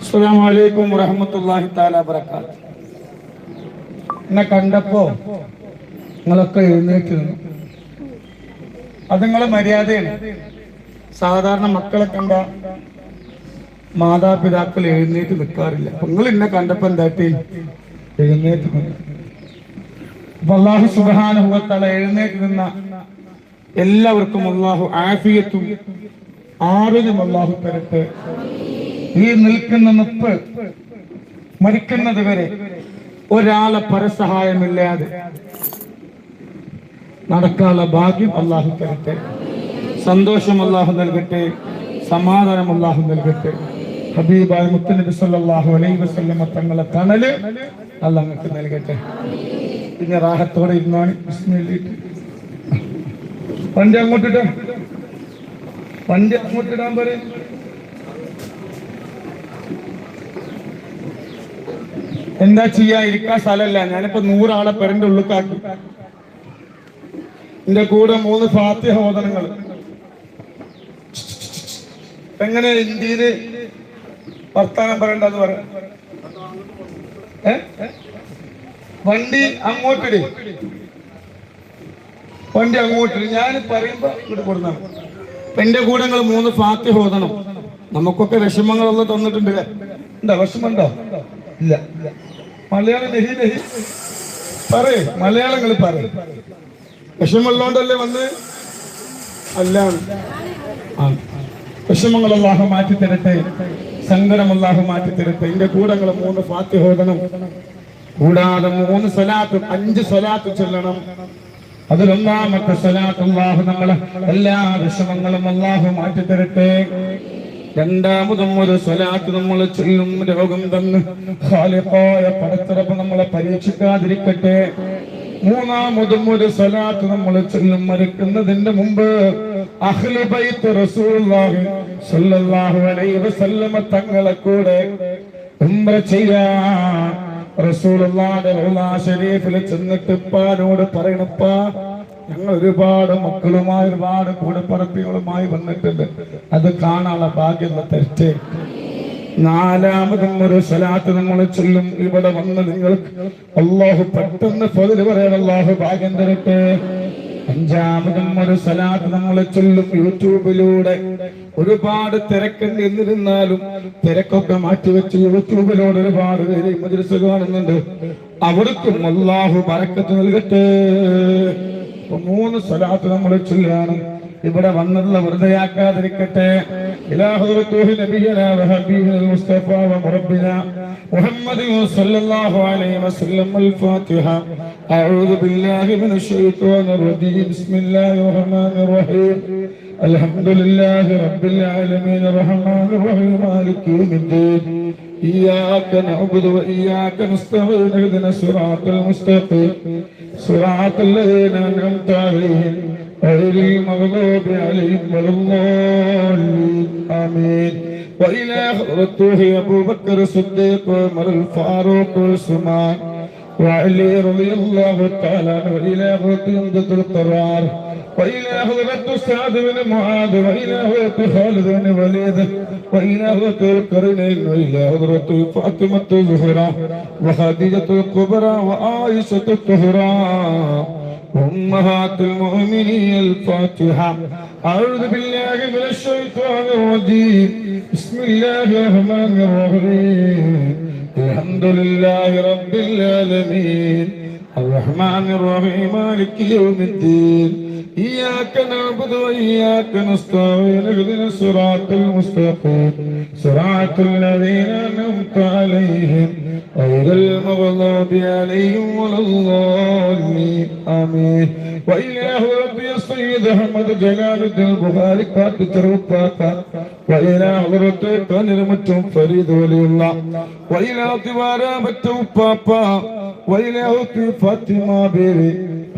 അസ്സലാമു അലൈക്കും വറഹ്മത്തുള്ളാഹി തആല വബറകാതുഹു. എന്നെ കണ്ടപ്പോ നിങ്ങളൊക്കെ എഴുന്നേറ്റ് നിന്നു. അത് നിങ്ങളെ മര്യാദയാണ്. സാധാരണ മക്കളെ കണ്ട മാതാപിതാക്കൾ എഴുന്നേറ്റ് നിൽക്കാറില്ല. അപ്പൊ നിങ്ങൾ എന്നെ കണ്ടപ്പോ എന്തായിട്ട് എഴുന്നേറ്റ് നിന്നു. അപ്പൊ അല്ലാഹു സുബ്ഹാനഹു വ തആല എഴുന്നേറ്റ് നിന്ന എല്ലാവർക്കും അല്ലാഹു ആഫിയത്തും ആരോഗ്യം അല്ലാഹു തരട്ടെ. ഈ നിൽക്കുന്ന നിപ്പ് മരിക്കുന്നത് വരെ ഒരാളെ പരസഹായമില്ലാതെ നടക്കാനുള്ള ഭാഗ്യം അല്ലാഹു തരട്ടെ. സന്തോഷം അല്ലാഹു നൽകട്ടെ. സമാധാനം അല്ലാഹു നൽകട്ടെ. ഹബീബായ മുത്തുനബി സല്ലല്ലാഹു അലൈഹി വസല്ലം തങ്ങളെ തണല് അല്ലാഹു നിങ്ങൾക്ക് നൽകട്ടെ. പിന്നെ റാഹത്തോടെ ഇരുന്നാണ് ബിസ്മില്ലാഹ്. വണ്ടി അങ്ങോട്ടിടാൻ പറയും. എന്താ ചെയ്യാ, ഇരിക്കാൻ സ്ഥലമല്ല. ഞാനിപ്പോ 100 ആളെ പെരന്റെ ഉള്ളിക്കാക്കി. എന്റെ കൂടെ 3 ഫാത്തിഹ ഓതനങ്ങൾ. എങ്ങനെ ഇന്ത്യയില് വർത്താനം പറയണ്ടെന്ന് പറ. വണ്ടി അങ്ങോട്ടിട്, വണ്ടി അങ്ങോട്ടിട്. ഞാൻ പറയുമ്പോ ഇങ്ങോട്ട് കൊടുക്കണം. എന്റെ കൂടെ നിങ്ങൾ 3 ഫാത്തിഹ ഓതണം. നമുക്കൊക്കെ വിഷമങ്ങളൊന്നും തന്നിട്ടുണ്ട്. എന്താ വിഷമുണ്ടോ? ഇല്ല. മലയാളം നെഹി നെഹി പറയേ, മലയാളങ്ങൾ പറയും. വിഷമുള്ളോണ്ടല്ലേ വന്ന് അല്ല. വിഷമങ്ങൾ അല്ലാഹു മാറ്റി തരട്ടെ. സങ്കടം അല്ലാഹു മാറ്റി തരട്ടെ. എന്റെ കൂടെ 3 ഫാത്തിഹ ഓതണം. കൂടാതെ 3 സ്വലാത്ത് 5 സ്വലാത്ത് ചൊല്ലണം. അതിലൊന്നാമത്തെ സ്വലാത്ത് അല്ലാഹു നമ്മളെ എല്ലാ വിഷമങ്ങളും അല്ലാഹു മാറ്റി തരട്ടെ. രണ്ടാമതും ഒരു സ്വലാത്ത് നമ്മൾ ചൊല്ലും. രോഗം തന്ന് ഖാലിഖായ പടച്ചറബ് നമ്മളെ പരീക്ഷിക്കാതിരിക്കട്ടെ. മൂന്നാമതും ഒരു സ്വലാത്ത് നമ്മൾ ചൊല്ലും മരിക്കുന്നതിന്റെ മുമ്പ് അഹ്ലു ബൈത്ത് റസൂലുള്ളാഹി സ്വല്ലല്ലാഹു അലൈഹി വസല്ലം തങ്ങളെ കൂടെ ഉംറ ചെയ്യാൻ റസൂലുള്ളാഹിന്റെ റൗള ശരീഫിൽ ചെന്നിട്ട് പാനോട് പറയണപ്പാ, ഞങ്ങൾ ഒരുപാട് മക്കളുമായി ഒരുപാട് കൂടപ്പറപ്പികളുമായി വന്നിട്ടുണ്ട്. അത് കാണാനുള്ള ഭാഗ്യം തരട്ടെ. നാലാമതും ഒരു സ്വലാത്ത് നമ്മൾ ചൊല്ലും. ഇവിടെ വന്ന് നിങ്ങൾക്ക് അല്ലാഹു പെട്ടെന്ന് ഫദ്ല് പറയാൻ അല്ലാഹു ഭാഗ്യം തരട്ടെ. അഞ്ചാമതും ഒരു സ്വലാത്ത് നമ്മൾ ചൊല്ലും. യൂട്യൂബിലൂടെ ഒരുപാട് തിരക്കുണ്ട്. എന്നിരുന്നാലും തിരക്കൊക്കെ മാറ്റിവെച്ച് യൂട്യൂബിലൂടെ ഒരുപാട് പേര് മജ്‌ലിസ് കാണുന്നുണ്ട്. അവർക്കും അല്ലാഹു ബറക്കത്ത് നൽകട്ടെ. 3 സ്വലാത്ത് നമ്മൾ ചൊല്ലാണ്. ഇവിടെ വന്നുള്ള വെറുതെയാക്കാതിരിക്കട്ടെ. ഇലാ ഹുറൂഹി നബിയനാ വഹബീബിൽ മുസ്തഫ വറബ്ബിനാ മുഹമ്മദ് സല്ലല്ലാഹു അലൈഹി വസല്ലം. അൽ ഫാത്തിഹ. അഊദു ബില്ലാഹി മിനശ് ശൈത്വാനിർ റജീം. ബിസ്മില്ലാഹിർ റഹ്മാനിർ റഹീം. അൽഹംദുലില്ലാഹി റബ്ബിൽ ആലമീൻ റഹ്മാനിർ റഹീം മാലികി യൗമിദ്ദീൻ. إياك نعبد وإياك نستعين اهدنا الصراط المستقيم صراط الذين أنعمت عليهم غير المغضوب عليهم ولا الضالين آمين. وإلى حضرته أبو بكر الصديق وعمر الفاروق وعثمان وعلي رضي الله تعالى عنه. وإلى حضرة عمدة القرار وإلى حضرة سعد بن معاذ وإلى حضرة خالد بن وليد وإلى حضرة القرنين وإلى حضرة فاطمة الزهراء وخديجة الكبرى وعائشة الطهراء أمهات المؤمنين. الفاتحة. أعوذ بالله من الشيطان الرجيم. بسم الله الرحمن الرحيم. الحمد لله رب العالمين الرحمن الرحيم مالك يوم الدين. إياك نعبد وإياك نستعين اهدنا الصراط المستقيم صراط الذين أنعمت عليهم غير المغضوب عليهم ولا الضالين آمين. وإلى حضرة السيد أحمد جلال الدين البخاري كاتب تروباكا وإلى حضرة قنر متم فريد ولي الله وإلى طوارا متم بابا وإلى حضرة فاطمة بيبي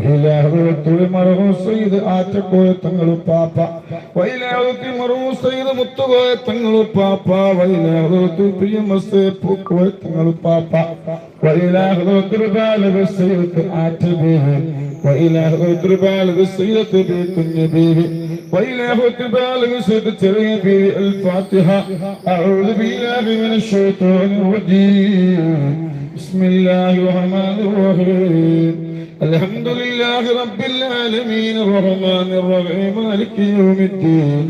وإلى حضرة مرحوم سيد آتكوي تنغلو بابا وإلى حضرة مرحوم سيد متغوي تنغلو بابا وإلى حضرة بريم السيبوكوي تنغلو بابا وإلى حضرة البالغ السيد آتبيه وإله بالغ السيدة بكل بيبي وإله بالغ السيدة بيبي الفاتحة. أعوذ بالله من الشيطان الرجيم. بسم الله الرحمن الرحيم. الحمد لله رب العالمين الرحمن الرحيم مالك يوم الدين.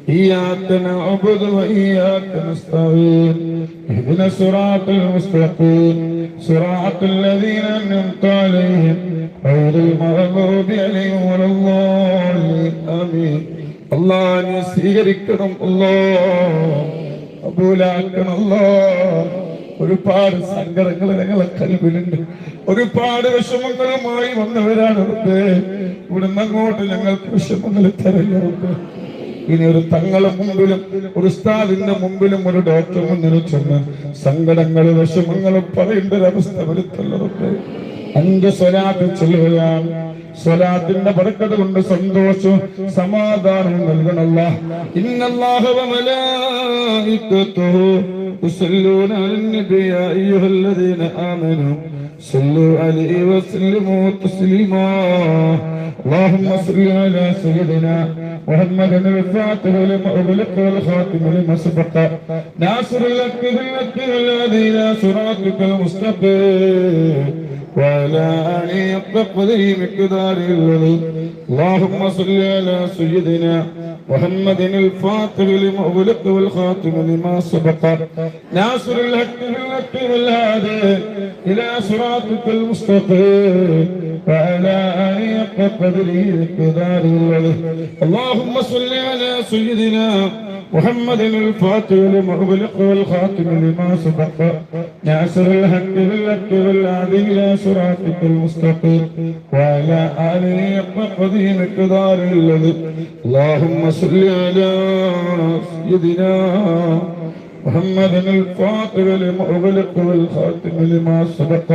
إياك نعبد وإياك نستعين. اهدنا الصراط المستقيم صراط الذين أنعمت عليهم غير المغضوب عليهم ولا الضالين. آمين. الله നീ സ്വീകരിക്കണം, കബൂലാക്കണം. ഒരുപാട് സങ്കടങ്ങൾ ഞങ്ങളെ കൽവിലുണ്ട്, ഒരുപാട് വിഷമങ്ങളുമായി വന്നവരാണ്. ഇവിടുന്ന് അങ്ങോട്ട് ഞങ്ങൾക്ക് വിഷമങ്ങൾ തരല്ലേ. ഇനി ഒരു തങ്ങളെ മുമ്പിലും ഒരു ഉസ്താദിന്റെ മുമ്പിലും ഒരു ഡോക്ടർ മുന്നിൽ ചെന്ന് സങ്കടങ്ങൾ വിഷമങ്ങൾ പറയേണ്ട ഒരവസ്ഥ വരുത്തുള്ളത്. 5 സ്വലാത്ത് ചൊല്ലുകയാണ്. സ്വലാത്തിന്റെ ബർക്കത്ത് കൊണ്ട് സന്തോഷവും സമാധാനവും നൽകണല്ല. ഇന്നല്ലാഹ വ മലായികതുഹു യുസല്ലൂന അലൻ നബി യാ അയ്യുഹല്ലദീന ആമനൂ സല്ലു അലൈഹി വസല്ലിമു തസ്ലീമാ. اللهم صل على سيدنا محمد الفاتح لما أغلق والخاتم لما سبق ناصر الحق بالحق والهادي إلى صراطك المستقيم وعلى آله حق قدره مقداره العظيم. اللهم صل على سيدنا محمد الفاتح لما أغلق والخاتم لما سبق ناصر الحق بالحق والهادي إلى صراطك المستقيم وعلى آله حق قدره مقداره العظيم. اللهم صل على سيدنا محمد الفاتح لما أغلق والخاتم لما سبق ناصر الحق بالحق والهادي إلى صراطك المستقيم وعلى آله حق قدره مقداره العظيم. اللهم صل على سيدنا محمد الفاتح لما أغلق والخاتم لما سبق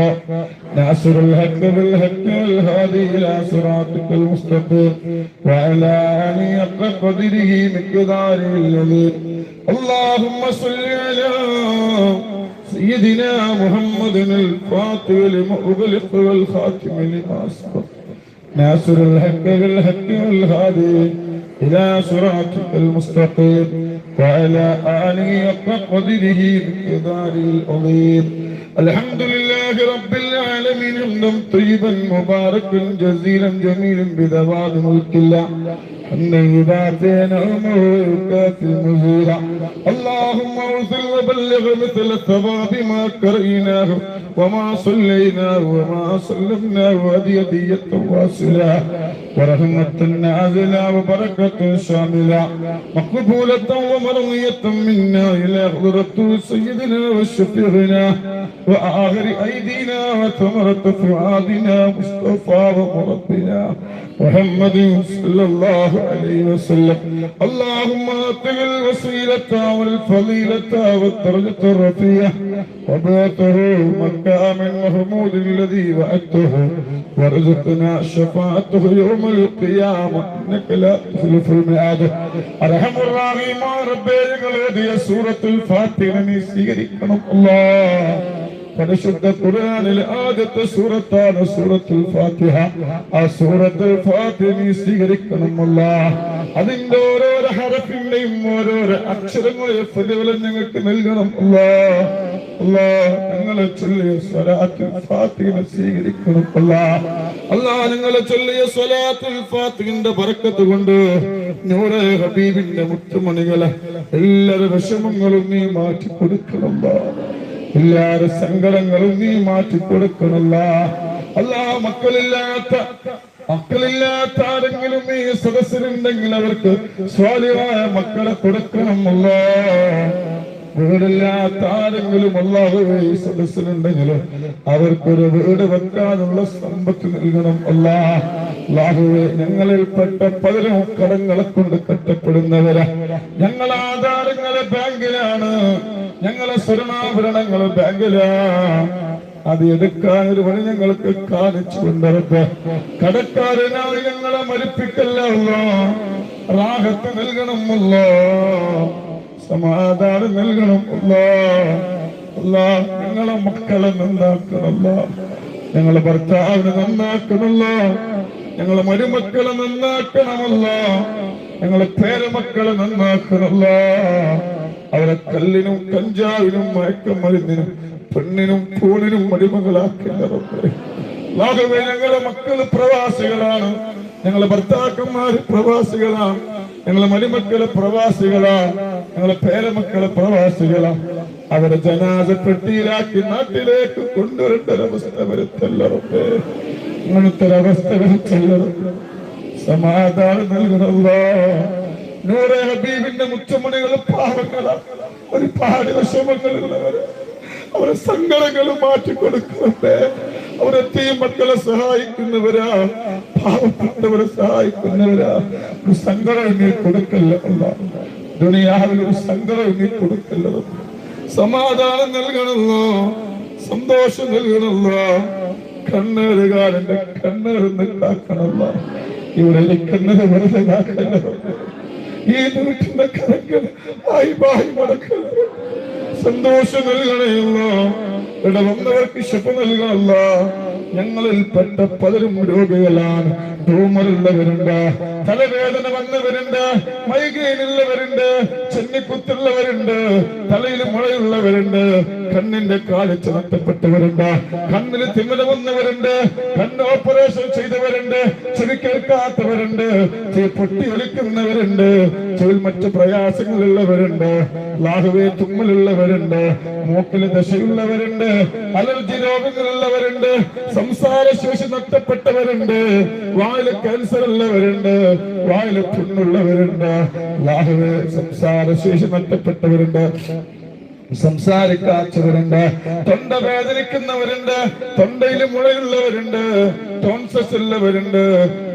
ناصر الحق بالحق والهادي إلى صراطك المستقيم وعلى آله حق قدره مقداره العظيم. اللهم صل على سيدنا محمد الفاتح لما أغلق والخاتم لما سبق ناصر الحق بالحق والهادي إلى صراطك المستقيم وعلى آله حق قدره مقداره العظيم. الحمد لله رب العالمين حمدا طيبا مباركا جزيلا جميلا بدوام ملك الله حمدا يدافع نعمه ويكافئ مزيدا. اللهم اوصل وبلغ مثل ثواب ما قرئناه وما صليناه وما سلمناه هدية واصلة ورحمة نازلة وبركة شاملة مقبولة ومرضية منا إلى حضرة سيدنا وشفيعنا وآخر أيدينا وثمرة فؤادنا مصطفى ومربنا محمد صلى الله عليه وسلم. اللهم اعطه الوسيلة والفضيلة والدرجة الرفيعة وبعثه مقام محمود الذي وعدته وارزقنا شفاعته يوم القيامة إنك لا تخلف الميعاد. أرحم الراحمين ربي يا سورة الفاتحة സ്വീകരിക്കണം. പരിശുദ്ധ ഖുർആനിലെ ആദ്യത്തെ സൂറത്താണ് സൂറത്തുൽ ഫാത്തിഹ. ആ സൂറത്തുൽ ഫാത്തിഹ നീ സ്വീകരിക്കണം അല്ലാഹ്. അതിന്റെ ഓരോരോ ഹർഫിന്റെയും ഓരോരോ അക്ഷരങ്ങളെ പ്രതിഫലം ഞങ്ങൾക്ക് നൽകണം അല്ലാഹ്. അല്ലാഹ് ഞങ്ങളെ ചൊല്ലിയ സ്വലാത്തുൽ ഫാത്തിഹ സ്വീകരിക്കണം അല്ലാഹ്. അല്ലാഹ് ഞങ്ങളെ ചൊല്ലിയ സ്വലാത്തുൽ ഫാത്തിഹിന്റെ ബർക്കത്ത് കൊണ്ട് നൂറെ ഹബീബിന്റെ മുത്തുമണികളെ എല്ലാവരുടെ വിഷമങ്ങളും നീ മാറ്റി കൊടുക്കണം അല്ലാഹ്. എല്ലാവരുടെ സങ്കടങ്ങളും നീ മാറ്റി കൊടുക്കണല്ല അല്ലാഹ്. മക്കളില്ലാത്ത ആരെങ്കിലും ഈ സദസ്സിലുണ്ടെങ്കിൽ അവർക്ക് സ്വാലിഹായ മക്കളെ കൊടുക്കണം അല്ലാഹ്. വീടില്ലാത്ത ആരെങ്കിലും അല്ലാഹുവേ ഈ സദസ്സിലുണ്ടെങ്കിലും അവർക്കൊരു വീട് വെക്കാനുള്ള സമ്പത്ത് നൽകണം അല്ലാഹ്. അല്ലാഹുവേ ഞങ്ങളിൽപ്പെട്ട പലരും കടങ്ങളെ കൊണ്ട് കഷ്ടപ്പെടുന്നവരാ. ഞങ്ങൾ ആധാരങ്ങളെ ബാങ്കിലാണ്, ഞങ്ങളെ സ്വർണ്ണാഭരണങ്ങൾ ബാങ്കിലാണ്. അത് എടുക്കാൻ ഒരു വഴി ഞങ്ങൾക്ക് കാണിച്ചു കൊണ്ടിറപ്പ്. കടക്കാരനായി ഞങ്ങളെ മരിപ്പിക്കല്ലോ, റാഹത്ത് നൽകണമല്ലോ, സമാധാനം നൽകണമല്ലോ. ഞങ്ങളെ മക്കളെ നന്നാക്കണല്ലോ, ഞങ്ങളെ ഭർത്താവിനെ നന്നാക്കണല്ലോ, ഞങ്ങളെ മരുമക്കളെ നന്നാക്കണമല്ല, ഞങ്ങളെ പേരമക്കളെ നന്നാക്കണമല്ല. അവരെ കല്ലിനും കഞ്ചാവിനും മയക്കമരുന്നിനും പെണ്ണിനും പൂണിനും അടിമകളാക്കില്ല റബ്ബേ. അല്ലാഹുവേ, ഞങ്ങളെ മക്കള് പ്രവാസികളാണ്, ഞങ്ങളെ ഭർത്താക്കന്മാര് പ്രവാസികളാണ്, ഞങ്ങളെ മരുമക്കളെ പ്രവാസികളാണ്, ഞങ്ങളെ പേരമക്കളെ പ്രവാസികളാണ്. അവരെ ജനാസ പെട്ടിയിലാക്കി നാട്ടിലേക്ക് കൊണ്ടുവരേണ്ട ഒരവസ്ഥ വരുത്തല്ല റബ്ബേ. അങ്ങനത്തെ ഒരവസ്ഥ വരുത്തല്ല റബ്ബേ. സമാധാനം നൽകണല്ലോ. നൂറെ ഹബീബിന്റെ മുച്ചമണികൾ പാവങ്ങളാണ്, ഒരുപാട് വിഷമങ്ങളുള്ളവര്. അവരെ സങ്കടങ്ങൾ മാറ്റിക്കൊടുക്കുന്നവരെ, അവരെ മക്കളെ സഹായിക്കുന്നവരാ, പാവപ്പെട്ടവരെ സഹായിക്കുന്നവരാ. ഒരു സങ്കടം നീ കൊടുക്കല്ല അല്ലാഹ്. ദുനിയാവിൽ ഒരു സങ്കടം നീ കൊടുക്കല്ല. സമാധാനം നൽകണല്ലോ, സന്തോഷം നൽകണല്ലോ. കണ്ണേറുകാരന്റെ കണ്ണേറിന്ന് കാക്കണല്ല. ഇവിടെ ഇരിക്കുന്നത് വെറുതെ കാക്കല്ല. ഈ വീട്ടിന്റെ കരങ്ങൾ ആയി ബായി മടക്കല്ല. സന്തോഷം നൽകണമല്ലോ. ഇവിടെ വന്നവർക്ക് ശുഭ നൽകണമല്ല. ഞങ്ങളിൽ പെട്ട പലരും രോഗികളാണ്. ട്യൂമറുള്ളവരുണ്ട്, തലവേദന വന്നവരുണ്ട്, മൈഗ്രെയിൻ ഉള്ളവരുണ്ട്, ചെന്നിക്കുത്തുള്ളവരുണ്ട്, തലയിൽ മുളയുള്ളവരുണ്ട്, കണ്ണിന്റെ കാഴ്ച നഷ്ടപ്പെട്ടവരുണ്ട്, കണ്ണിന് തിമിര വന്നവരുണ്ട്, കണ്ണ് ഓപ്പറേഷൻ ചെയ്തവരുണ്ട്, ചെവി കേൾക്കാത്തവരുണ്ട്, പൊട്ടി ഒലിക്കുന്നവരുണ്ട്, ചെവിൽ മറ്റു പ്രയാസങ്ങളുള്ളവരുണ്ട്, ലാഹുവേ തുമ്മലുള്ളവരുണ്ട്, മൂക്കില് ദശയുള്ളവരുണ്ട്, അലർജി രോഗങ്ങളുള്ളവരുണ്ട്, സംസാരശേഷി നഷ്ടപ്പെട്ടവരുണ്ട്, വായില് ക്യാൻസർ ഉള്ളവരുണ്ട്, വായില് പുണ്ണുള്ളവരുണ്ട്, ലാഹുവേ സംസാരശേഷി നഷ്ടപ്പെട്ടവരുണ്ട്, സംസാരിക്കാത്തവരുണ്ട്, തൊണ്ട വേദനിക്കുന്നവരുണ്ട്, തൊണ്ടയിൽ മുഴയുള്ളവരുണ്ട്, ടോൺസസ് ഉള്ളവരുണ്ട്,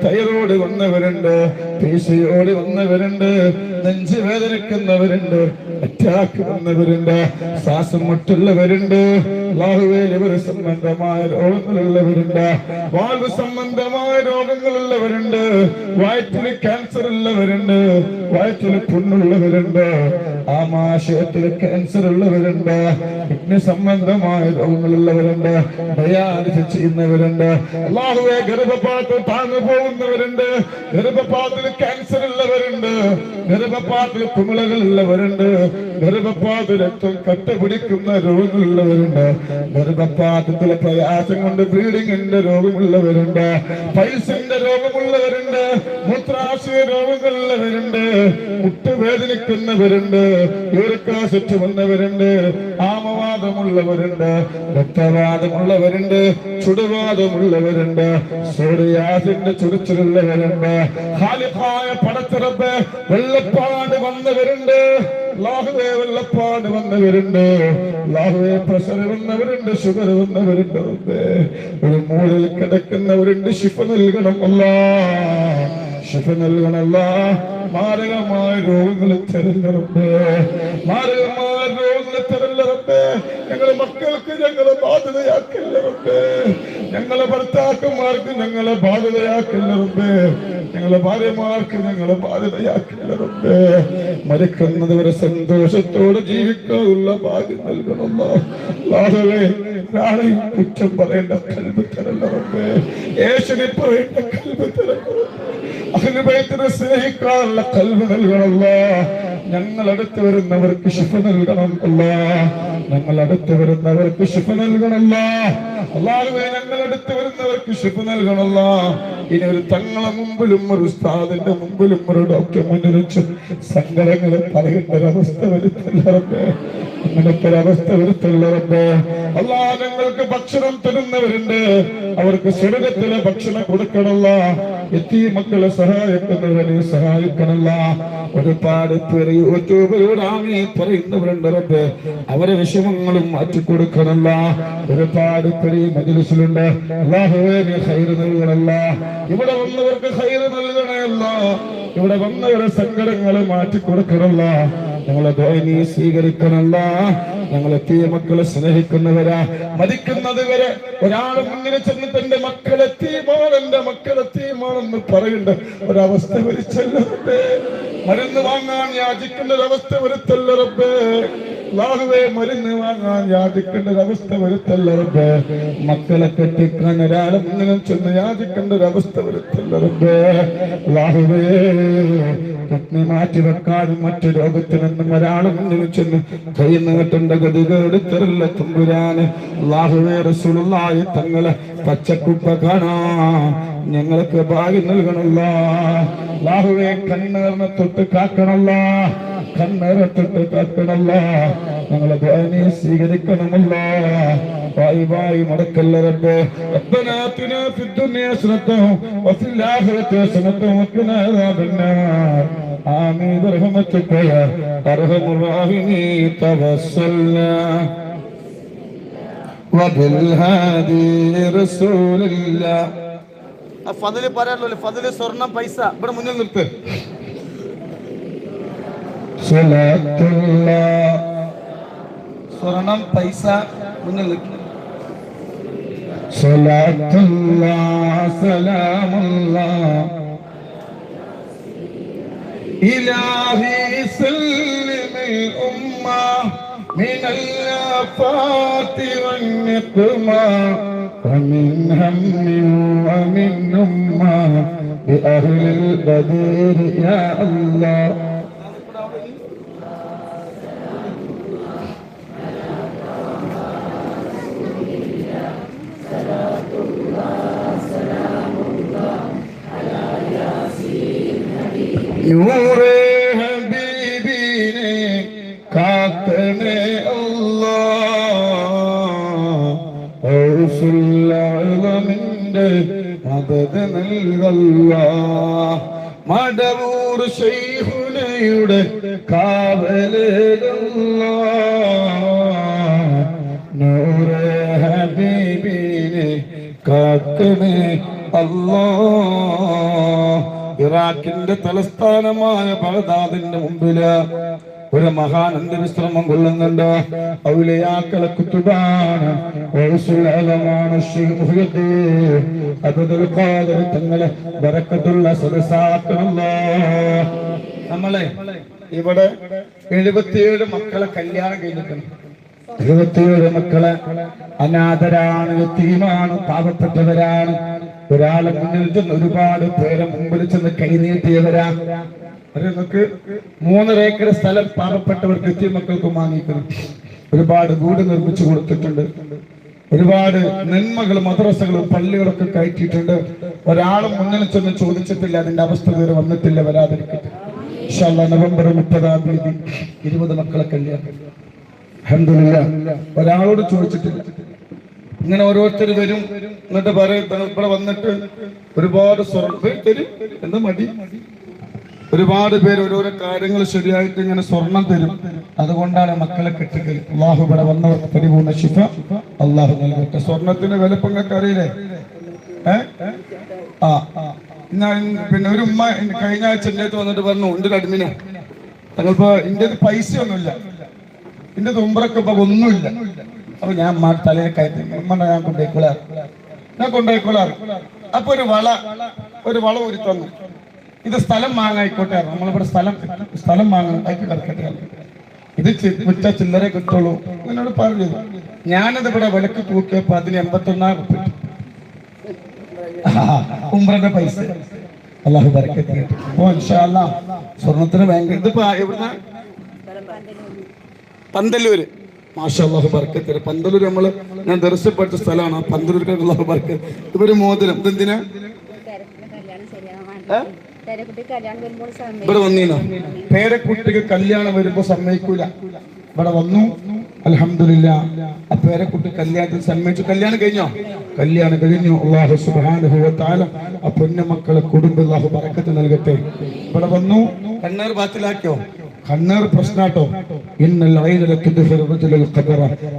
തൈറോയ്ഡ് വന്നവരുണ്ട്, PCOD വന്നവരുണ്ട്, നെഞ്ച് വേദനിക്കുന്നവരുണ്ട്, അറ്റാക്ക് വന്നവരുണ്ട്, ശ്വാസം മുട്ടുള്ളവരുണ്ട്, ലാഹുവേ ലിവർ സംബന്ധമായ രോഗങ്ങളുള്ളവരുണ്ട്, വാൽവ് സംബന്ധമായ രോഗങ്ങളുള്ളവരുണ്ട്, വയറ്റില് ക്യാൻസർ ഉള്ളവരുണ്ട്, വയറ്റില് പുണ്ണുള്ളവരുണ്ട്, ആമാശയത്തില് ക്യാൻസർ ഉള്ളവരുണ്ട്, കിഡ്നി സംബന്ധമായ രോഗങ്ങളുള്ളവരുണ്ട്, ഡയാലിസിസ് ചെയ്യുന്നവരുണ്ട്, അല്ലാഹുവേ ഗർഭപാത്രം താഴ്ന്നു പോകുന്നവരുണ്ട്, ഗർഭപാത്രത്തിൽ ക്യാൻസർ ഉള്ളവരുണ്ട്, ഗർഭപാത്രത്തിൽ കുമിളകൾ ഉള്ളവരുണ്ട്, ഗർഭപാത്രത്തിൽ രക്തം കട്ട പിടിക്കുന്ന രോഗങ്ങളുള്ളവരുണ്ട്, ഗർഭപാത്രത്തിലെ പ്രയാസം കൊണ്ട് ബ്ലീഡിങ്ങിന്റെ രോഗമുള്ളവരുണ്ട്, പൈൽസിന്റെ രോഗമുള്ളവരുണ്ട്, മൂത്രാശയ രോഗങ്ങളുള്ളവരുണ്ട്, മുട്ടുവേദനിക്കുന്നവരുണ്ട്, യൂറിക് ആസിഡ് വന്നവരുണ്ട്, ആമവാദമുള്ളവരുണ്ട്, രക്തവാദമുള്ളവരുണ്ട്, ചുടുവാദമുള്ളവരുണ്ട്, സോഡിയാസിന്റെ ചുടുച്ചിലുള്ളവരുണ്ട്, ഖാലിഖായ പടച്ചിറപ്പ് വെള്ളപ്പാട് വന്നവരുണ്ട്, ലാഹുവേ വെള്ളപ്പാട് വന്നവരുണ്ട്, ലാഹുവേ പ്രഷർ വന്നവരുണ്ട്, ഷുഗർ വന്നവരുണ്ട്, ഒരു മൂലയിൽ കിടക്കുന്നവരുണ്ട്. ശിഫ നൽകണം അല്ലാഹ്, ശിഫ നൽകണം അല്ലാഹ്. മാരകമായ രോഗങ്ങളെ തരല്ലറപ്പേ, മാരകമായ രോഗങ്ങളെ തരല്ലറപ്പേ. ഞങ്ങളെ മക്കൾക്ക് ഞങ്ങളെ ബാധ്യതയാക്കല്ലറപ്പേ, ഞങ്ങളെ ഭർത്താക്കന്മാർക്ക് ഞങ്ങളെ ബാധ്യതയാക്കല്ലറപ്പേ, ഞങ്ങളെ ഭാര്യമാർക്ക് ഞങ്ങളെ ബാധ്യതയാക്കല്ലറപ്പേ. മരിക്കുന്നത് വരെ സന്തോഷത്തോടെ ജീവിക്കാനുള്ള ഭാഗ്യം നൽകണം അല്ലാഹുവേ. നാളെയും കുറ്റം പറയേണ്ട കൽബ് തരല്ലറപ്പേ, യേശുവിനെ പറയേണ്ട കൽബ് തരല്ലറപ്പേ, അഹ്ലു ബൈത്തിനെ സ്നേഹിക്കാനുള്ള കൽബ് നൽകണം അല്ലാഹ്. ഞങ്ങൾ അടുത്ത് വരുന്നവർക്ക് ശിഫ നൽകണം അല്ലാഹ്, ഞങ്ങൾ അടുത്ത് വരുന്നവർക്ക് ശിഫ നൽകണം അല്ലാഹ്. അല്ലാഹുവേ ഞങ്ങൾ അടുത്ത് വരുന്നവർക്ക് ശിഫ നൽകണം അല്ലാഹ്. ഇനി ഒരു തങ്ങളെ മുമ്പിലും ഒരു ഉസ്താദിന്റെ മുമ്പിലും ഒരു ഡോക്ടർ മുന്നിൽ വെച്ച് സങ്കടങ്ങളെ പറയേണ്ട ഒരവസ്ഥ വരുത്തില്ല റബ്ബേ, അങ്ങനത്തെ ഒരവസ്ഥ വരുത്തില്ല റബ്ബേ. അല്ലാഹ് ഞങ്ങൾക്ക് ഭക്ഷണം തരുന്നവരുണ്ട്, അവർക്ക് സ്വർഗ്ഗത്തിലെ ഭക്ഷണം കൊടുക്കണമല്ല. യതീം മക്കളെ സഹായിക്കുന്നവരെ സഹായിക്കണമല്ല. ഒരുപാട് പേര് യൂട്യൂബിലൂടെ ആമീൻ പറയുന്നവരുണ്ട് റബ്ബേ, അവരെ വിഷമങ്ങളും മാറ്റിക്കൊടുക്കണമല്ല. ഒരുപാട് പേര് ഈ മജ്‌ലിസിലുണ്ട്, അല്ലാഹുവേ നീ ഖൈർ നൽകണമല്ല. ഇവിടെ വന്നവർക്ക് ഖൈർ നൽകണമല്ല, ഇവിടെ വന്നവരെ സങ്കടങ്ങൾ മാറ്റിക്കൊടുക്കണമല്ല. ഞങ്ങളെ ദുആ നീ സ്വീകരിക്കണമല്ല. ഞങ്ങളെ മക്കളെ സ്നേഹിക്കുന്നവരാ, മരിക്കുന്നത് വരെ ഒരാൾ മുന്നിൽ ചെന്നിട്ട് എന്റെ മക്കളെത്തിയുമാണ്, എന്റെ മക്കളെത്തിയുമാണെന്ന് പറയേണ്ട ഒരവസ്ഥ വരുത്തല്ല റബ്ബേ. മരുന്ന് വാങ്ങാൻ യാചിക്കേണ്ട ഒരവസ്ഥ വരുത്തല്ല റബ്ബേ. അല്ലാഹുവേ മരുന്ന് വാങ്ങാൻ യാചിക്കേണ്ട ഒരവസ്ഥ വരുത്തല്ല റബ്ബേ. മക്കളെ കെട്ടിക്കാൻ ഒരാളെ മുന്നിലും ചെന്ന് യാചിക്കേണ്ട ഒരവസ്ഥ വരുത്തല്ല റബ്ബേ. അല്ലാഹുവേ കിഡ്നി മാറ്റി വെക്കാനും മറ്റു രോഗത്തിൽ നിന്നും ഒരാളെ മുന്നിലും ചെന്ന് കൈ നീട്ടേണ്ട ഗതികേട് തരല്ല തമ്പുരാന്. അല്ലാഹുവേ റസൂലുള്ളാഹി തങ്ങളെ പച്ചക്കുപ്പ കാണാ ഞങ്ങൾക്ക് ഭാഗ്യം നൽകണല്ലോ. അല്ലാഹുവേ കണ്ണേറിനെ തൊട്ട് കാക്കണല്ലോ, കണ്ണേറെ തൊട്ട് കാക്കണല്ലോ. ഞങ്ങളെ ദുആനെ സ്വീകരിക്കണമല്ലോ. വായി മടക്കല്ല റബ്ബേ. റബ്ബനാ ആതിനാ ഫിദ്ദുനിയ ഹസനത്തൻ വഫിൽ ആഖിറതി ഹസനത്തൻ വഖിനാ അദാബന്നാർ. ആമീൻ ബിറഹ്മതിക യാ അർഹമർ റഹീമീൻ. തവസ്സൽനാ വബിൽഹാദി റസൂലില്ലാഹ്. ആ ഫضل പറയാനല്ലോ, ഫضل സ്വർണം പൈസ ഇവിടെ മുന്നിൽ നിർത്ത്. സ്വർണം പൈസ മുന്നിൽ നിർത്ത്. സ്വലാത്തുല്ലാഹ് സലാമുല്ലാഹ് ഇലാഹി സല്ലിമിൽ ഉമ്മ മിനൽ ആഫാതി വന്നിഖ്മ ومن هم ومن أمة بأهل البدير يا الله. നൂറേ ഹബീബിനെ കാക്കണേ ഔസുല്ലഅ്ളമിന്റെ മദദ് നൽകല്ലാഹ്. മടവൂർ ശൈഖുനയുടെ കാവലല്ലാഹ്. നൂറേ ഹബീബിനെ കാക്കണേ അല്ലാഹ്. ഇറാഖിന്റെ തലസ്ഥാനമായ ബഗ്ദാദിന്റെ മുമ്പില് ഒരു മഹാൻ അന്ത്യവിശ്രമം കൊള്ളുന്നുണ്ട്. ഔലിയാക്കളെ കുത്തുബാണ്, തങ്ങളെ ബറക്കത്തുള്ള സദസ്സാക്കണല്ലോ. നമ്മളെ ഇവിടെ 77 മക്കളെ കല്യാണം കഴിഞ്ഞിട്ടുണ്ട്. 77 മക്കളെ അനാഥരാണ്, യതീമാണ്, പാവപ്പെട്ടവരാണ്. ഒരാളെ മുന്നിൽ ചെന്ന് ഒരുപാട് പേരെ മുമ്പിൽ ചെന്ന് കൈനീട്ടിയവരാ. നമുക്ക് 3 ഏക്കർ സ്ഥലം പാവപ്പെട്ടവർക്ക് എത്തിയ മക്കൾക്ക് വാങ്ങിക്കുന്നു. ഒരുപാട് വീട് നിർമ്മിച്ചു കൊടുത്തിട്ടുണ്ട്. ഒരുപാട് നന്മകൾ, മദ്രസകളും പള്ളികളൊക്കെ കയറ്റിയിട്ടുണ്ട്. ഒരാളും മുന്നിൽ ചെന്ന് ചോദിച്ചിട്ടില്ല. അതിന്റെ അവസ്ഥ ഇതുവരെ വന്നിട്ടില്ല, വരാതിരിക്കട്ടെ. ഇൻഷാ അല്ലാഹ് നവംബർ 30-ാം തീയതി 20 മക്കളെ കല്യാണം. അൽഹംദുലില്ലാഹ് ഒരാളോട് ചോദിച്ചിട്ടില്ല. ഇങ്ങനെ ഓരോരുത്തർ വരും, എന്നിട്ട് പറയും ഇവിടെ വന്നിട്ട് ഒരുപാട് സ്വർണ്ണം തരും. എന്താ മടി? ഒരുപാട് പേര് ഓരോരോ കാര്യങ്ങൾ ശരിയായിട്ട് ഇങ്ങനെ സ്വർണം തരും. അതുകൊണ്ടാണ് മക്കളെ കെട്ടുകൽ. അള്ളാഹു ഇവിടെ വന്ന പരിപൂർണ്ണ ശിഫ അള്ളാഹു നൽകട്ടെ. സ്വർണത്തിന് വിലപ്പങ്ങൾക്ക് അറിയില്ലേ? പിന്നെ ഒരു ഉമ്മ കഴിഞ്ഞ ആഴ്ച എൻ്റെ അടുത്ത് വന്നിട്ട് പറഞ്ഞു, എൻ്റെ ഒരു അഡ്മിന് തങ്ങളിപ്പോ എൻ്റെ പൈസ ഒന്നുമില്ല, എൻ്റെ തുമ്പറൊക്കെ ഇപ്പൊ ഒന്നുമില്ല. അപ്പൊ ഞാൻ തലയെ കയറ്റി ഞാൻ കൊണ്ടുപോയിക്കോളാറ്. അപ്പൊ ഒരു വള ഒരു തന്നു. ഇത് സ്ഥലം വാങ്ങായിക്കോട്ടെ, നമ്മളിവിടെ സ്ഥലം വാങ്ങണം, അയക്ക് കിടക്കട്ടെ, ഇത് വിറ്റ ചില്ലറെ കിട്ടുള്ളൂ എന്നോട് പറഞ്ഞു. ഞാനത് ഇവിടെ വിലക്ക് തൂക്കിയപ്പോ അതിന് 81,000 രൂപ ഉംറന്റെ പൈസ. അല്ലാഹു ബറക്കത്ത് ചെയ്യട്ടെ. അപ്പോ ഇൻഷാ അല്ലാഹ് സ്വർണത്തിന് ഭയങ്കര ഇതിപ്പോ എവിടുന്ന? പന്തല്ലൂര്. മാഷാ അല്ലാഹു ബറക്കത്ത് ചെയ്യട്ടെ. പന്തല്ലൂര് ഞാൻ ദർശപ്പെട്ട സ്ഥലമാണ്. പന്തല്ലൂർക്ക് അല്ലാഹു ബറക്കത്ത്. ഇവര് മോതിരം ഇതെന്തിനാ? ഇവിടെ വന്നീനോ? പേരക്കുട്ടിക്ക് കല്യാണം വരുമ്പോ സമ്മതിക്കൂല. ഇവിടെ വന്നു, അൽഹംദുലില്ലാഹ്. ആ പേരക്കുട്ടി കല്യാണത്തിൽ സമ്മതിച്ചു. കല്യാണം കഴിഞ്ഞോ? കല്യാണം കഴിഞ്ഞു. അല്ലാഹു സുബ്ഹാനഹു വ തആല ആ പൊന്നുമക്കളെ കുടുംബം അല്ലാഹു ബറക്കത്ത് നൽകട്ടെ. ഇവിടെ വന്നു, കണ്ണേർ ബാത്തിലാക്കിയോ? കണ്ണേർ പ്രശ്നാട്ടോ.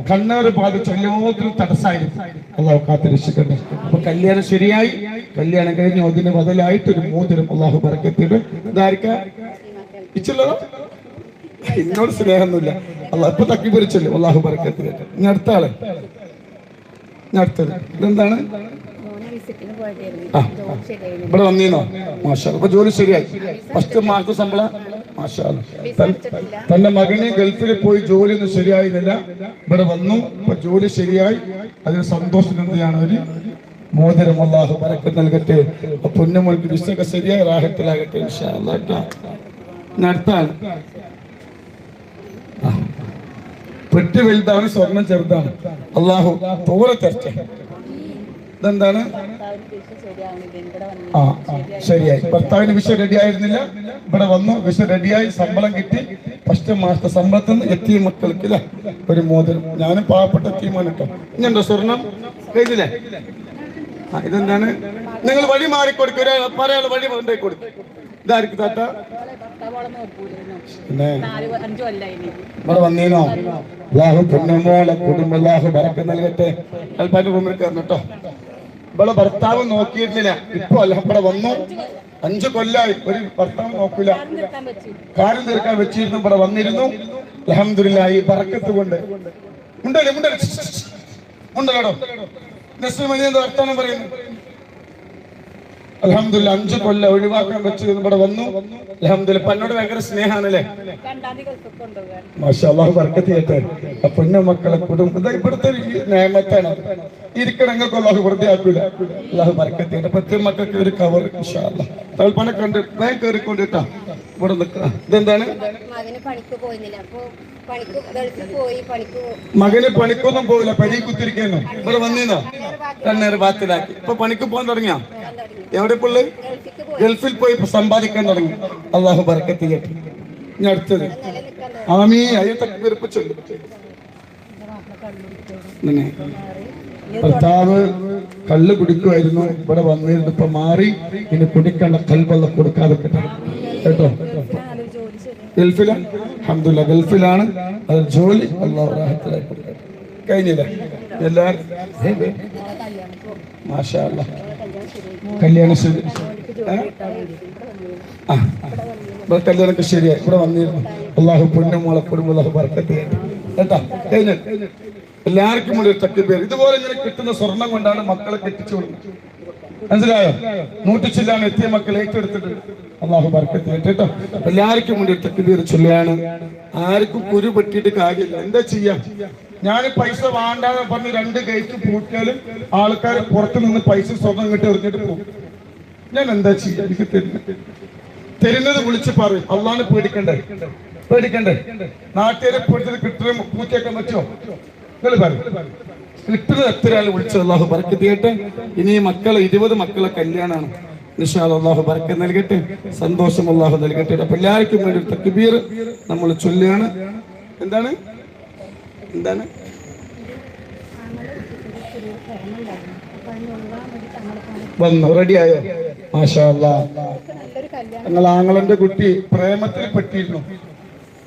കണ്ണേർ ബാധിച്ച എല്ലാത്തിനും തടസ്സമായിരുന്നു. അള്ളാഹു കാത്തിരക്ഷിക്കട്ടെ. അപ്പൊ കല്യാണം ശരിയായി, കല്യാണം കഴിഞ്ഞു. അതിന് ബദലായിട്ട് ഒരു മോതിരം അള്ളാഹു ബറക്കത്തിട്ട്. ഇതായിരിക്കാ ഇച്ചല്ലോ? എന്നോട് സ്നേഹമൊന്നുമില്ല. അള്ളാഹ് ഇപ്പൊ തക്കി പിരിച്ചല്ലോ. അള്ളാഹു ബറക്കത്തിട്ട്. ഇനി അടുത്ത ആള്, ഇനി അടുത്തത് ഇതെന്താണ്? ഇവിടെ വന്നീനോ? മാഷാ. അപ്പൊ ജോലി ശരിയായി. ഫസ്റ്റ് മാർക്ക് ശമ്പളം മാഷാ അല്ലാഹ്. തന്റെ മകനെ ഗൾഫിൽ പോയി ജോലി ഒന്നും ശരിയായിരുന്നില്ല, ഇവിടെ വന്നു, ഇപ്പൊ ജോലി ശരിയായി. അതിന് സന്തോഷത്തിനെന്തിനാണ് ഒരു മോതിരം. അല്ലാഹു ബറക്കത്ത് നൽകട്ടെ. പൊന്നുമോൾക്ക് വിസയൊക്കെ ശരിയായി റാഹത്തിലാകട്ടെ ഇൻഷാ അല്ലാഹ്. അടുത്താണ് പെട്ടി വലുതാണ്, സ്വർണം ചെറുതാണ്. അല്ലാഹു തോലെ തരട്ടെ. ഇതെന്താണ്? ആ ശരിയായി. ഭർത്താവിന് വിഷ റെഡി ആയിരുന്നില്ല, ഇവിടെ വന്നു, വിഷ റെഡിയായി, ശമ്പളം കിട്ടി. ഫസ്റ്റ് മാസത്തെ ശമ്പളത്തിൽ നിന്ന് എത്തിയ മക്കൾക്ക് ഒരു മോതിരം. ഞാനും പാവപ്പെട്ട എത്തിയമാണ് കേട്ടോ. ഇനിയുണ്ടോ സ്വർണം? കഴിഞ്ഞില്ലേ? ഇതെന്താണ്? നിങ്ങൾ വഴി മാറിക്കൊടുക്കും, പറയാനുള്ള വഴി കൊണ്ടുപോയി കൊടുക്കും. ഇതായിരിക്കും താത്ത ഇവിടെ വന്നീനോ? അല്ലാഹു പൊന്നുമോളെ കുടുംബം അല്ലാഹു ബറക്കത്ത് നൽകട്ടെ. അൽപ്പാന്റെ റൂമിൽ കയറുന്നു കേട്ടോ. ഇവിടെ ഭർത്താവ് നോക്കിയിരുന്നില്ല, ഇപ്പൊ അല്ല ഇവിടെ വന്നു. 5 കൊല്ലായി ഒരു ഭർത്താവ് നോക്കൂല, കാര്യം തീർക്കാൻ വെച്ചിരുന്നു, ഇവിടെ വന്നിരുന്നു. അൽഹംദുലില്ലാഹ് ഈ ബറക്കത്ത് കൊണ്ട് ഉണ്ടല്ലോ ഉണ്ടല്ലോ വർത്താനം പറയുന്നു. അൽഹംദുലില്ലാഹ് 5 കൊല്ലം ഒഴിവാക്കാൻ വെച്ച് ഇവിടെ വന്നു. അൽഹംദുലില്ലാഹ് എന്നോട് ഭയങ്കര സ്നേഹാണല്ലേ? മാഷാ അല്ലാഹ് ബർക്കത്ത് ചെയ്യട്ടെ. പൊന്നു മക്കളെ കുടുംബം ഇവിടുത്തെ നിയമത്താണ്. ഇരിക്കണങ്ങൾക്ക് അല്ലാഹു വെറുതെ ആക്കൂല. അല്ലാഹു ബർക്കത്ത് ചെയ്യട്ടെ. 10 മക്കൾക്ക് ഒരു കവർ ഇൻഷാ അല്ലാഹ്. തൽപ്പനൊക്കെ ഉണ്ട്, വേഗം കയറിക്കൊണ്ടിട്ടാ ഇവിടെ നിൽക്കുക. ഇതെന്താണ്? മകന് പണിക്കൊന്നും പോയില്ല, പനി കുത്തിരിക്കുന്നു. ഇവിടെ വന്നീന്നോ? കണ്ണേറ് ബാത്തിലാക്കി. ഇപ്പൊ പണിക്ക് പോകാൻ തുടങ്ങിയാ? എവിടെ പുള്ളി? ഗൾഫിൽ പോയി സമ്പാദിക്കാൻ തുടങ്ങി. അല്ലാഹു ബർക്കത്ത് ചെയ്യട്ടെ. ഇനി അടുത്തത് ആമീൻ. ഭർത്താവ് കള്ള് കുടിക്കുമായിരുന്നു, ഇവിടെ വന്നിരുന്നു, ഇപ്പൊ മാറി. ഇനി കുടിക്കേണ്ട കൽവെള്ളം കൊടുക്കാതെ കേട്ടോ. ഗൾഫിലാണ്, അൽഹംദുലില്ലാഹ് ഗൾഫിലാണ്. അത് ജോലി അല്ലാഹു റാഹത്തിലാക്കി കൊടുക്കട്ടെ. കഴിഞ്ഞില്ലേ എല്ലാരും? മാഷാ അല്ലാഹ് കല്യാണം ശരി. കല്യാണമൊക്കെ ശരിയായി, ഇവിടെ വന്നിരുന്നു. അല്ലാഹു പൊന്നുമോളെ കുടുംബം അല്ലാഹു ബർക്കത്ത് ചെയ്യട്ടെ കേട്ടോ. കഴിഞ്ഞു. എല്ലാവർക്കും ഒരു തക്ബീർ. ഇതുപോലെ ഇങ്ങനെ കിട്ടുന്ന സ്വർണം കൊണ്ടാണ് മക്കളെ കെട്ടിച്ചു കൊടുക്കുന്നത്. മനസ്സിലായോ? 100 ചില്ലാണ് എത്തിയ മക്കൾ ഏറ്റെടുത്തിട്ട്. അല്ലാഹു ബർക്കത്ത് ചെയ്യട്ടെ കേട്ടോ. എല്ലാവർക്കും വേണ്ടി തക്ബീർ ചൊല്ലുകയാണ്. ആർക്കും കുരു പറ്റിയിട്ട് കാര്യമില്ല. എന്താ ചെയ്യാ? ഞാൻ പൈസ വേണ്ടാന്ന് പറഞ്ഞ് 2 ഗേറ്റ് പൂട്ടിയാലും ആൾക്കാർ പുറത്തു നിന്ന് പൈസ സ്വർണം കിട്ടി എറിഞ്ഞിട്ട് പോകും. ഞാൻ എന്താ ചെയ്യാ? എനിക്ക് തരുന്നത് വിളിച്ച് പറയും. അള്ളാഹനെ പേടിക്കണ്ടേ? നാട്ടുകാരെ പിടിച്ചത് കിട്ടുന്ന പൂച്ചയൊക്കെ വെച്ചോ? കിട്ടുന്നത് എത്ര ആൾ വിളിച്ചത്? അല്ലാഹു ബർക്കത്ത് ചെയ്യട്ടെ. ഇനി മക്കളെ 20 മക്കളെ കല്യാണമാണ്. ഇൻഷാ അല്ലാഹ് അല്ലാഹു ബർക്കത്ത് നൽകട്ടെ, സന്തോഷം അല്ലാഹു നൽകട്ടെ. അപ്പൊ എല്ലാവർക്കും വേണ്ടി ഒരു തക്ബീർ നമ്മൾ ചൊല്ലുകയാണ്. എന്താണ് വന്നു? റെഡിയായോ? മാഷാ അല്ലാഹ്. ഞങ്ങൾ ആങ്ങളന്റെ കുട്ടി പ്രേമത്തിൽ പെട്ടിരുന്നു,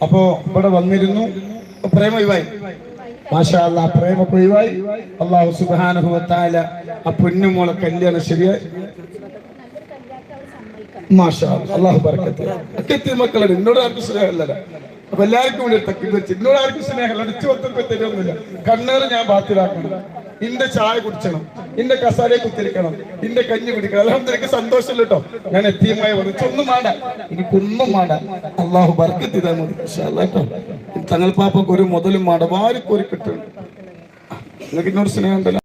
അപ്പോ ഇവിടെ വന്നിരുന്നു. പ്രേമ ഒഴിവായി. മാഷാ അല്ലാഹ് പ്രേമ ഒഴിവായി. അല്ലാഹു സുബ്ഹാനഹു വ തആല ആ പൊന്നുമോളെ കല്യാണം ശരിയായി. മാഷാ അല്ലാഹ് അല്ലാഹു ബർക്കത്ത്. ഒക്കെ മക്കളാണ്. എന്നോട് ആർക്കും സ്നേഹമല്ല. അപ്പൊ എല്ലാവർക്കും വേണ്ടി തക്ബീർ. എന്നോട് ആർക്കും സ്നേഹമല്ല. അടിച്ചു ഒത്തൊക്കെ തരുമൊന്നുമില്ല. കണ്ണേറ് ഞാൻ ബാത്തിലാക്കണം. ഇന്റെ ചായ കുടിക്കണം, ഇന്റെ കസാരയെ കുത്തിരിക്കണം, ഇന്റെ കഞ്ഞി കുടിക്കണം. അൽഹംദുലില്ലാഹ് സന്തോഷമല്ല കേട്ടോ. ഞാൻ എത്തിയമായി ഒന്നും വേണ്ട, എനിക്കൊന്നും വേണ്ട. അല്ലാഹു ബർക്കത്ത് ചെയ്താൽ മതി ഇൻഷാ അല്ലാഹ് കേട്ടോ. തങ്ങൾ പാപ്പക്ക് ഒരു മുതലും വേണ്ട, വാരിക്കോരി കിട്ടും. നിങ്ങൾക്ക് എന്നോട് സ്നേഹം ഉണ്ടല്ലോ.